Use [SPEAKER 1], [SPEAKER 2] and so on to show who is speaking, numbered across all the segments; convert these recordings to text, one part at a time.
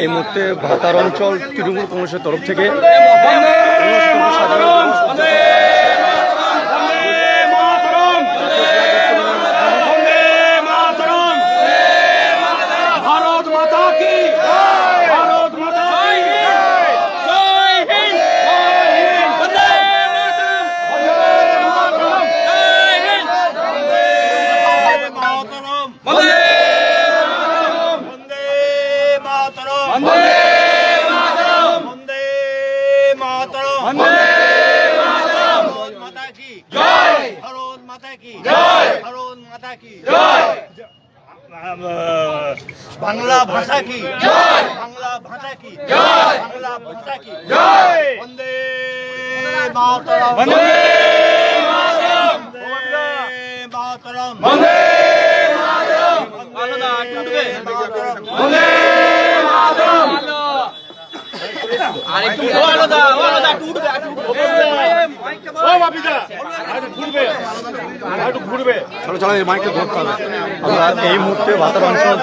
[SPEAKER 1] এই মুহূর্তে ভাতার অঞ্চল তৃণমূল কংগ্রেসের তরফ থেকে
[SPEAKER 2] বাংলা ভাষা কি জয়, বাংলা ভাষা কি জয়, বাংলা ভাষা কি জয়, বন্দে মাতরম, বন্দে মাতরম, বন্দে মাতরম, বন্দে মাতরম, আলাদা টুটবে বন্দে মাতরম, আরেকটু আলাদা আলাদা টুটবে ও বাপিদা আরেকটু ঘুরবে আরেকটু ঘুরবে
[SPEAKER 1] চলো চলো এই মাইকটা ধরতে হবে। আমরা এই মুহূর্তে ভাতার অঞ্চল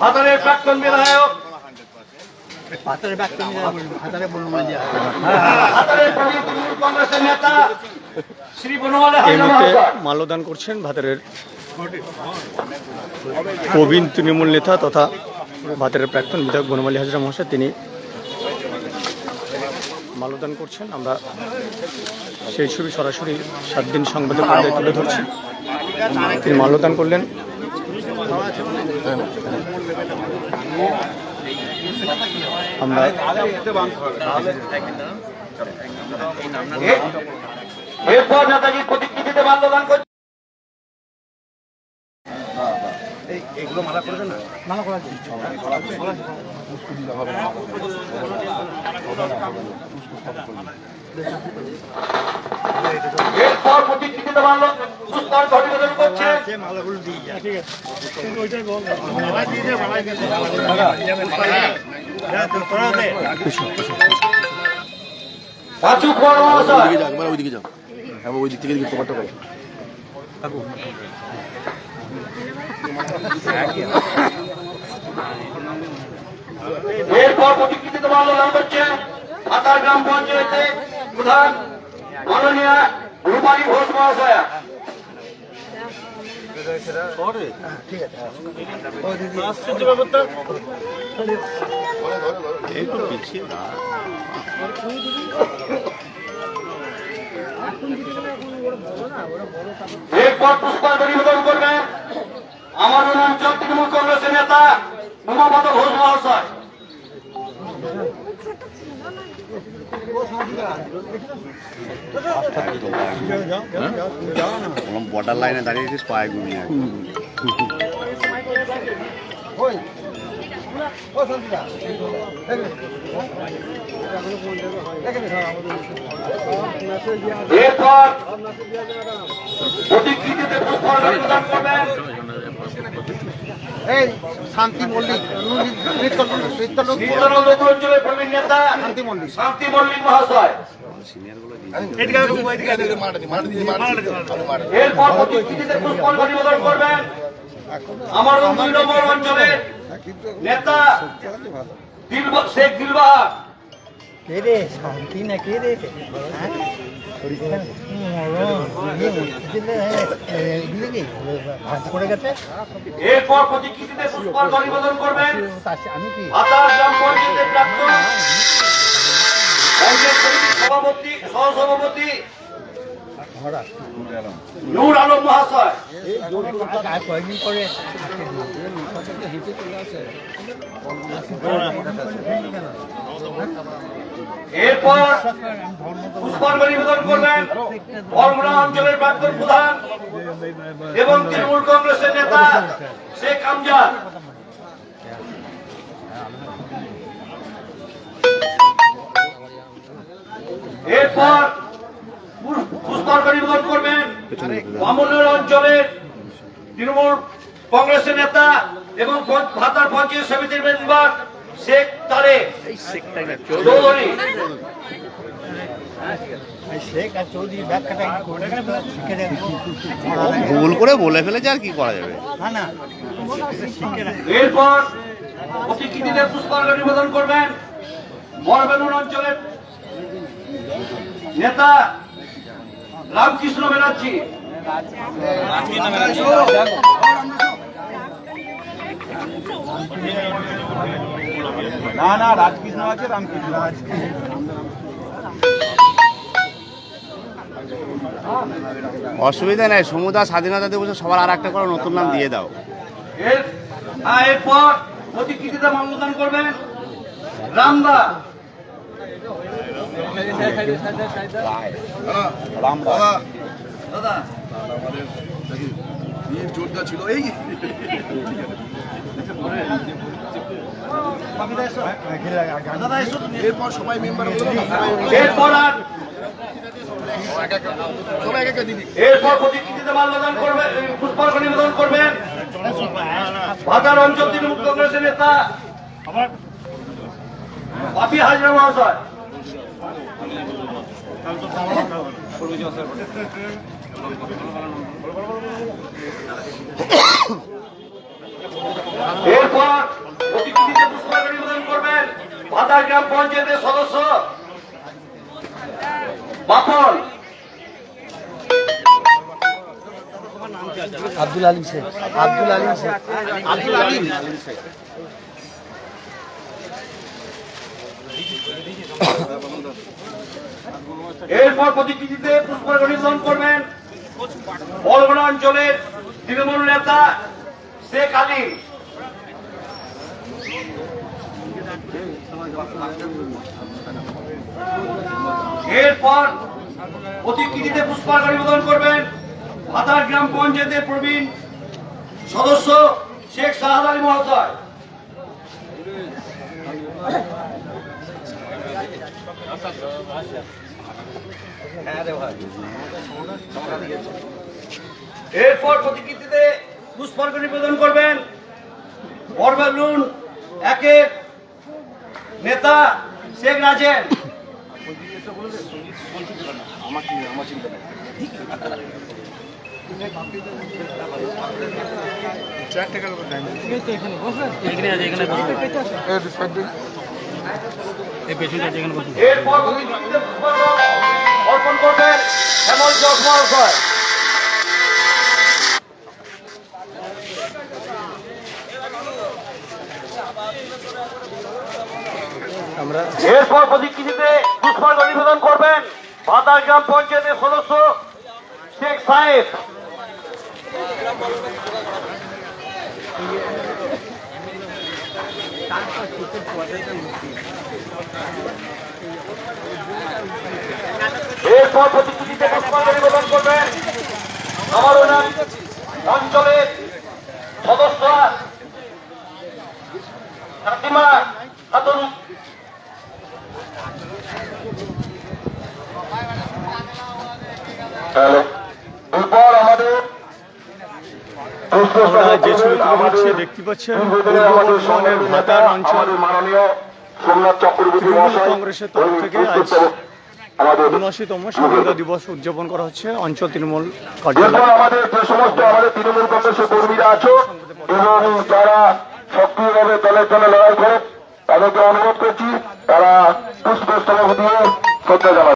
[SPEAKER 2] ভাতারের প্রাক্তন বিধায়ক কংগ্রেসের নেতা শ্রী বনমালী
[SPEAKER 1] এই মুহূর্তে মাল্যদান করছেন ভাতারের প্রবীণ তৃণমূল নেতা তথা ভাতারের প্রাক্তন বিধায়ক বনমালী হাজরা মহাশয়, তিনি মাল্যদান করছেন। আমরা সেই ছবি সরাসরি 7 দিন সংবাদের পর্দায় তুলে ধরছি। তিনি মাল্যদান করলেন। আমরা
[SPEAKER 2] এরপর নেতাজির প্রতিকৃতিতে মাল্যদান করছে। এগুলো মালা করবে না, মালা করা এরপর প্রতিকৃতিতে পুষ্পাঞ্জলি ঘটিত করছে। মালাগুলো দিয়ে যায়, ঠিক আছে, ওইটাই বল, মালা দিয়ে যায়, মালা দিয়ে পাঁচু মহাশয়
[SPEAKER 3] ওইদিকে যাও, হ্যাঁ ওই দিক থেকে দিকে তোমারটা করো।
[SPEAKER 2] এরপর প্রতিকৃতিতে মাল্যদান করছে ভাতার গ্রাম পঞ্চায়েতের প্রধান মাননীয় রূপালী ঘোষ মহাশয়া। এরপর পুষ্পাঞ্জলি নিবেদন করবেন আমাদের অঞ্চল তৃণমূল কংগ্রেসের নেতা উমাপদ ঘোষ মহাশয়।
[SPEAKER 3] বর্ডার লাইনে দাঁড়িয়েছিস পায়ে ঘুমিয়ে
[SPEAKER 2] এরপর প্রতিকৃতিতে পুষ্পাঞ্জলি প্রদান করবেন শান্তি মল্লিক অঞ্চলের প্রবীণ নেতা শান্তি মল্লিক মহাশয়। এরপর প্রতিকৃতিতে পুষ্পাঞ্জলি প্রদান করবেন আমার 2 নম্বর অঞ্চলের নেতা শেখ দিলবাহার।
[SPEAKER 4] কে রে শান্তি না কে রে
[SPEAKER 2] এরপর প্রতিকৃতিতে পুষ্পাঞ্জলি নিবেদন করবেন ভাতার গ্রাম পঞ্চায়েতের প্রাক্তন পঞ্চায়েত সমিতির সভাপতি সহসভাপতি নূর আলম মহাশয়।
[SPEAKER 4] কয়েকদিন পরে
[SPEAKER 2] এরপর পুষ্পাঞ্জলি নিবেদন করবেন বরগুনা অঞ্চলের প্রাক্তন প্রধান এবং তৃণমূল কংগ্রেসের নেতা শেখ আমজাদ। এরপর পুষ্পাঞ্জলি নিবেদন করবেন বামুনের অঞ্চলের তৃণমূল কংগ্রেসের নেতা এবং ভাতার পঞ্চায়েত সমিতির মেম্বার শেখ তারেক চৌধুরী
[SPEAKER 4] শেখ আর চৌধুরী ব্যাখ্যাটা কি করে শিখে রাখবো
[SPEAKER 3] ভুল করে বলে ফেলেছে আর কি করা যাবে।
[SPEAKER 4] না না শিখে রাখবো।
[SPEAKER 2] এরপর প্রতিকৃতিতে পুষ্পার্ঘ নিবেদন করবেন বড়বেলুন অঞ্চলের নেতা রামকৃষ্ণ ব্যানার্জি।
[SPEAKER 4] না না রাজকৃষ্ণ আছে রামকৃষ্ণ
[SPEAKER 3] অসুবিধা নেই, সমুদা স্বাধীনতা দিবসে সবার আর একটা করে নতুন নাম দিয়ে দাও।
[SPEAKER 2] এরপর প্রতিকৃতিতে মাল্যদান করবেন রামদা। দাদা
[SPEAKER 3] জোরদার ছিল এই এরপর সবাই মেম্বার
[SPEAKER 2] এরপর প্রতিকৃতিতে মাল্যদান করবেন, পুষ্পার্ঘ নিবেদন করবেন ভাতার অঞ্চল তৃণমূল কংগ্রেসের নেতা বাপি হাজরা মহাশয়। এরপর প্রতিকৃতিতে পুষ্পার্ঘ নিবেদন করবেন ভাতার গ্রাম পঞ্চায়েতের সদস্য বাপন।
[SPEAKER 4] আব্দুল আলিম শেখ আব্দুল আলিম শেখ
[SPEAKER 3] আব্দুল আলিম।
[SPEAKER 2] এরপর প্রতিকৃতিতে পুষ্পার্ঘ নিবেদন করবেন বলগোনা অঞ্চলের তৃণমূল নেতা শেখ আলী। এরপর প্রতিকৃতিতে পুষ্পার্ঘ নিবেদন করবেন ভাতার গ্রাম পঞ্চায়েতের প্রবীণ সদস্য শেখ সাহাদ আলী মহাশয়। এরপর প্রতিকৃতিতে পুষ্পার্ঘ নিবেদন করবেন বড়বেলুন একের নেতা শেখ রাজেন। এরপর প্রতিকৃতিতে পুষ্পার্ঘ অর্পণ করবেন হেমন্ত জোশ মহাশয়।
[SPEAKER 1] আমরা
[SPEAKER 2] এরপর প্রতিকৃতিতে পুষ্পার্ঘ নিবেদন করবেন ভাতার গ্রাম পঞ্চায়েতের সদস্য শেখ সাহেব। এরপর প্রতিকৃতিতে পুষ্পার্ঘ নিবেদন করবেন নবরুণান অঞ্চলের সদস্য ফাতিমা খাতুন।
[SPEAKER 1] আমরা যে ছবি তুলে ধরছি দেখতে পাচ্ছেন বর্ধমানের ভাতার অঞ্চল তৃণমূল কংগ্রেসের তরফ থেকে আজ ৭৯তম স্বাধীনতা দিবস উদযাপন করা হচ্ছে অঞ্চল তৃণমূল কার্যালয়ে।
[SPEAKER 2] আমাদের যে সমস্ত আমাদের তৃণমূল কংগ্রেসের কর্মীরা আছো এবং যারা সক্রিয়ভাবে দলের জন্য লড়াই করে তাদেরকে অনুরোধ করছি তারা পুষ্পস্তবক দিয়ে শ্রদ্ধা জানাবে।